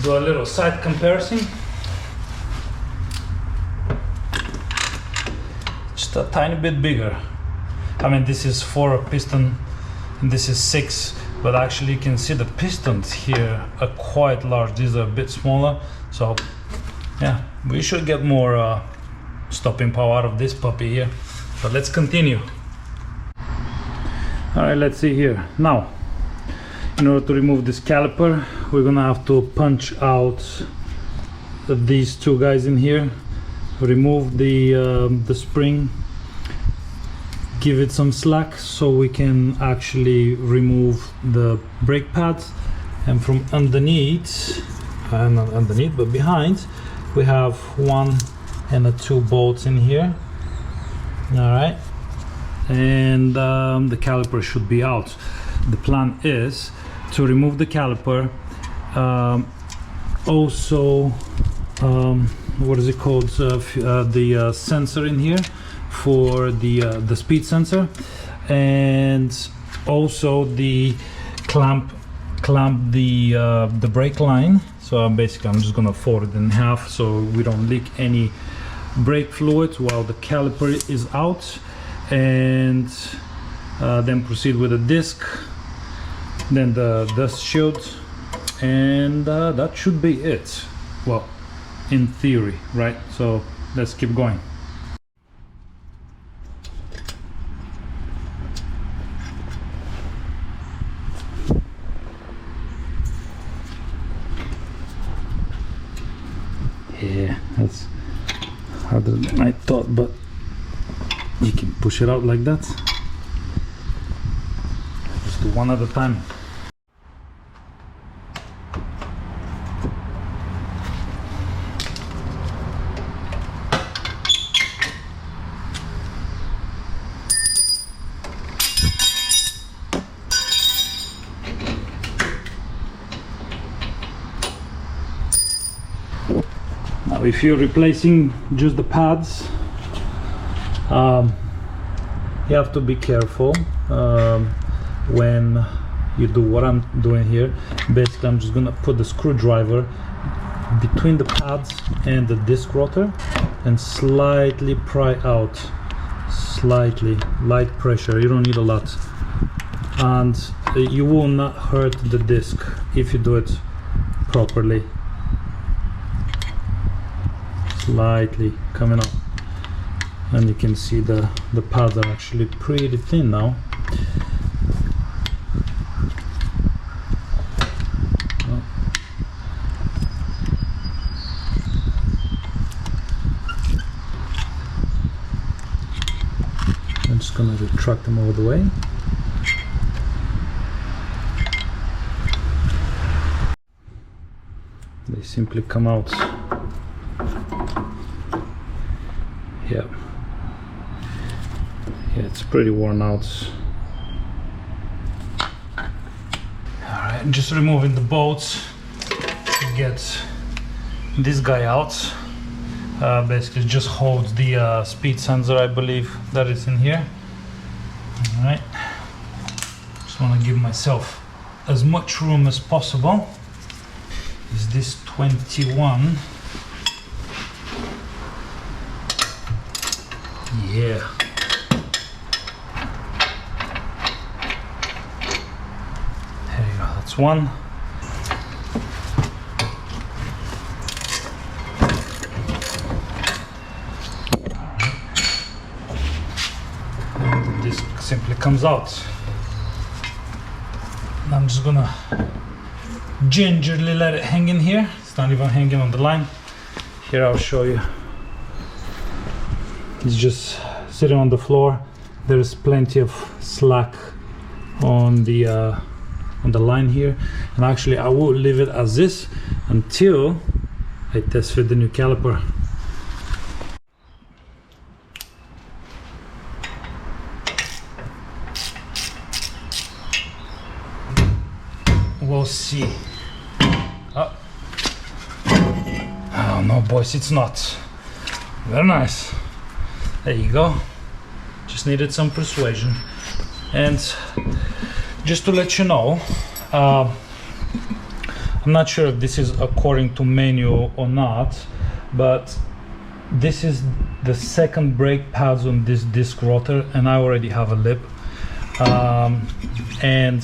do a little side comparison. Just a tiny bit bigger. I mean, this is 4 piston and this is 6, but actually you can see the pistons here are quite large. These are a bit smaller, so yeah, we should get more stopping power out of this puppy here. But let's continue. All right, let's see here. Now, in order to remove this caliper, we're gonna have to punch out these two guys in here, remove the spring, give it some slack so we can actually remove the brake pads, and from underneath, not underneath but behind, we have 1 and 2 bolts in here. All right, and the caliper should be out. The plan is to remove the caliper, also what is it called, the sensor in here for the speed sensor, and also the clamp the brake line. So basically I'm just gonna fold it in half so we don't leak any brake fluid while the caliper is out, and then proceed with the disc, then the dust shield, and that should be it. Well, in theory, right? So let's keep going. Yeah, that's harder than I thought, but you can push it out like that. Just do one at a time. Now, if you're replacing just the pads, you have to be careful when you do what I'm doing here. Basically, I'm just gonna put the screwdriver between the pads and the disc rotor and slightly pry out, slightly, light pressure. You don't need a lot, and you will not hurt the disc if you do it properly. Slightly coming up, and you can see the pads are actually pretty thin now. I'm just gonna retract them all the way. They simply come out. Yeah, it's pretty worn out. Alright, I'm just removing the bolts to get this guy out. Basically just holds the speed sensor, I believe, that is in here. Alright, just want to give myself as much room as possible. Is this 21? Yeah. There you go, that's one. And the disc simply comes out. And I'm just gonna gingerly let it hang in here. It's not even hanging on the line. Here, I'll show you. It's just sitting on the floor. There is plenty of slack on the line here, and actually I will leave it as this until I test fit the new caliper. We'll see. Oh no, boys, it's not. Very nice. There you go. Just needed some persuasion. And just to let you know, I'm not sure if this is according to manual or not, but this is the second brake pads on this disc rotor, and I already have a lip. And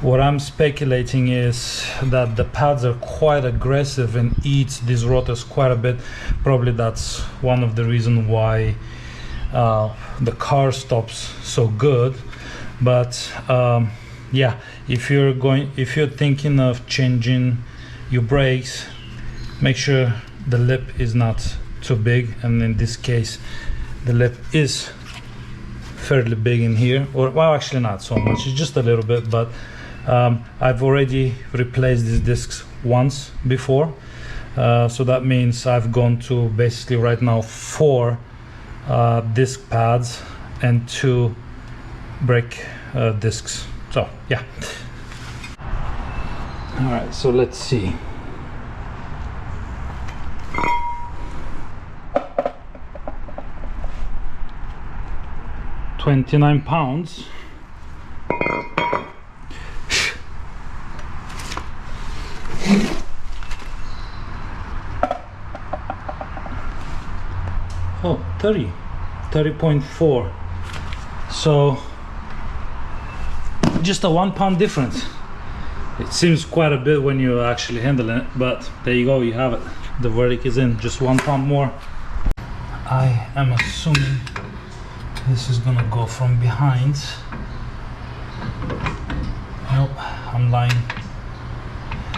what I'm speculating is that the pads are quite aggressive and eats these rotors quite a bit. Probably that's one of the reasons why the car stops so good. But yeah, if you're thinking of changing your brakes, make sure the lip is not too big, and in this case the lip is fairly big in here, or well, actually not so much, it's just a little bit. But I've already replaced these discs once before, so that means I've gone to basically right now 4 disc pads and 2 brake discs. So yeah. All right, so let's see. £29. Oh, 30.4. So just a 1 pound difference. It seems quite a bit when you actually handle it, but there you go, you have it. The verdict is in, just 1 pound more. I am assuming this is gonna go from behind. Nope, I'm lying.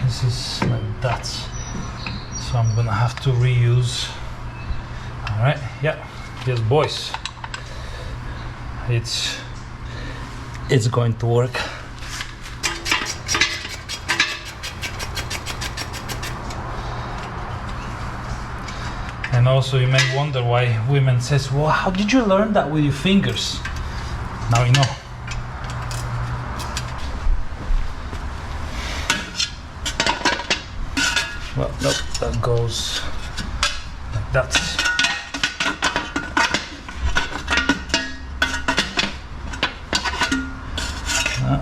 This is like that, so I'm gonna have to reuse. All right, yeah, yes boys, it's going to work. And also you may wonder why women says, well, how did you learn that with your fingers? Now you know. Well, nope, that goes like that.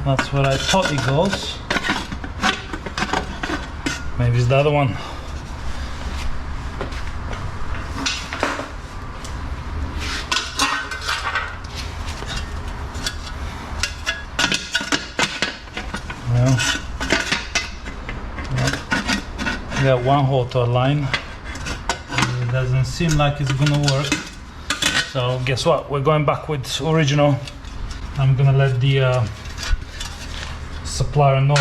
That's what I thought it goes. Maybe it's the other one. Well, we got one hole to align. It doesn't seem like it's gonna work. So guess what? We're going back with original. I'm gonna let the supplier know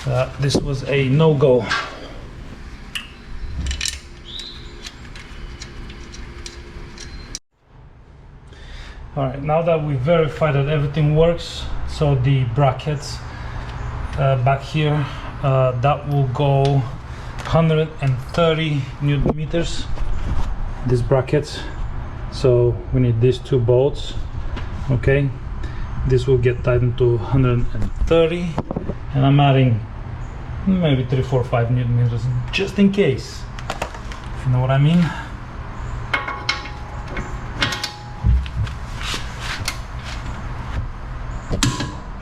that this was a no-go. All right, now that we verified that everything works, so the brackets back here, that will go 130 Newton meters, these brackets. So we need these 2 bolts. Okay, this will get tightened to 130, and I'm adding maybe 3, 4, 5 Newton meters just in case, if you know what I mean.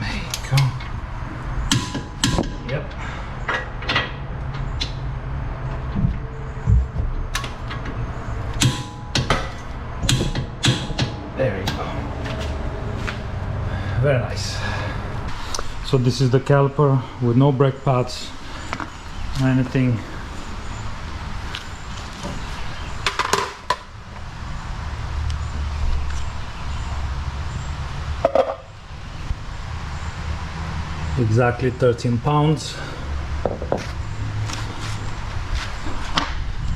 There you go. Yep. There you go. Very nice. So this is the caliper with no brake pads or anything. Exactly 13 pounds.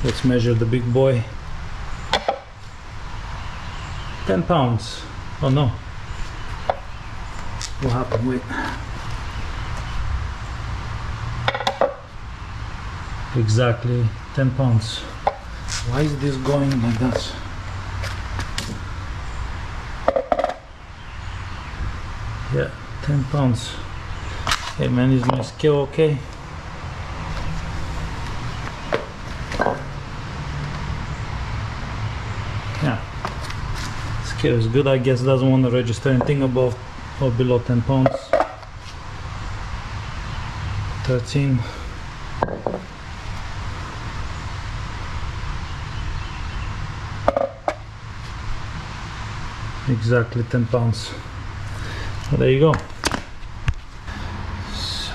Let's measure the big boy. 10 pounds. Oh no. What happened? Wait. Exactly 10 pounds. Why is this going like that? Yeah, 10 pounds. Hey man, is my scale okay? Yeah, scale is good. I guess it doesn't want to register anything above or below 10 pounds. 13. Exactly 10 pounds. So there you go. So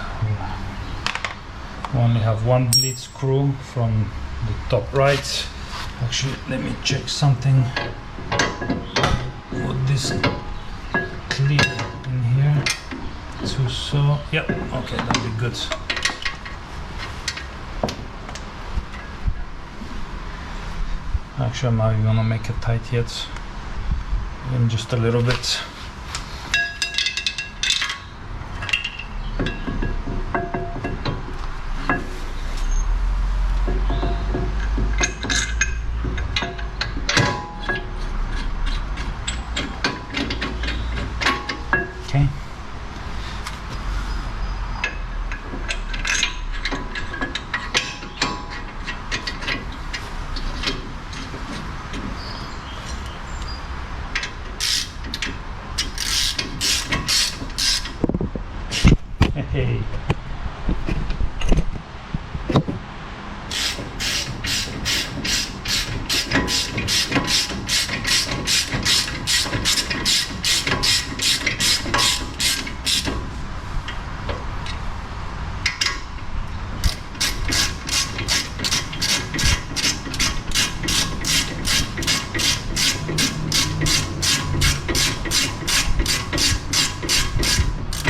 we only have one bleed screw from the top right. Actually, let me check something. Put this clip in here to so. Yep. Okay, that'll be good. Actually, I'm not even gonna make it tight yet. Even just a little bit.